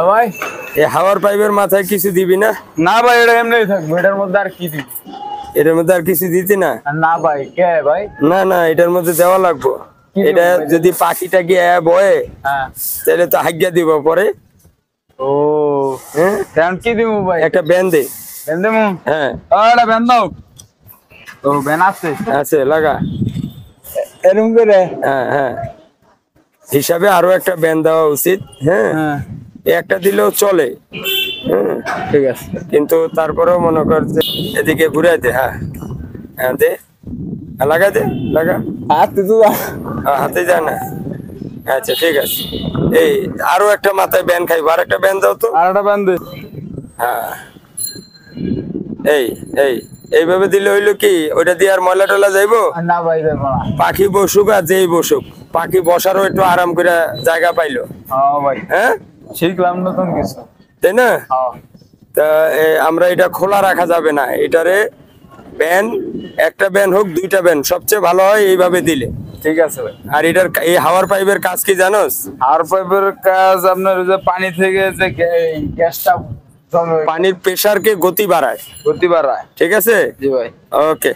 ভাই এই হাওয়ার পাইপের মাথায় কিছু দিবি না? না ভাই, এটা এমনিই থাকবে, এটার মধ্যে আর কি দিবি? এটার মধ্যে আর কিছু দিতি না? না ভাই, কে ভাই? না না, এটার মধ্যে দেওয়া লাগবো। কি এটা দিব ভাই? যদি পাখিটা গিয়ে বয়ে হ্যাঁ। তাহলে তো হাগিয়া দিব পরে। ও হ্যাঁ, এখন কি দিব ভাই? একটা ব্যান দে। বেন দেবো? হ্যাঁ এটা বেন দাও। ও বেন আছে আছে, লাগা। এরকম করে। হ্যাঁ হ্যাঁ, হিসাবে আরো একটা ব্যান দেওয়া উচিত। হ্যাঁ, হ্যাঁ একটা দিলেও চলে। হ্যাঁ, ঠিক আছে। কিন্তু তারপরেও মনে কর যে এদিকে ঘুরাই দে। হ্যাঁ হ্যাঁ, দে। হ্যাঁ, লাগা দে, লাগা। হাতে তো হাতে যায় না। আচ্ছা ঠিক আছে। এই আরো একটা মাথায় ব্যান খাইবো, আর একটা ব্যান দাও তো। আর একটা বেন দে। হ্যাঁ, এই এই এইভাবে দিলে হইলো কি, ওইটা দিয়ে আর ময়লা টয়লা যাইবো? না ভাই দেবো না। পাখি বসুক আর যেই বসুক, পাখি বসারও একটু আরাম করে জায়গা পাইলো। হ্যাঁ ভাই, হ্যাঁ, শিখলাম নতুন কিছু। তাই না? হ্যাঁ তা আমরা এটা খোলা রাখা যাবে না। এটারে ব্যান, একটা ব্যান হোক দুইটা ব্যান, সবচেয়ে ভালো হয় এইভাবে দিলে। ঠিক আছে ভাই। আর এটার এই হাওয়ার পাইপের কাজ কি জানোস? আর পাইপের কাজ আপনার ওই যে পানি থেকে যে গ্যাসটা জমে, পানির প্রেসারকে গতি বাড়ায়। গতি বাড়ায়। ঠিক আছে, জি ভাই। ওকে।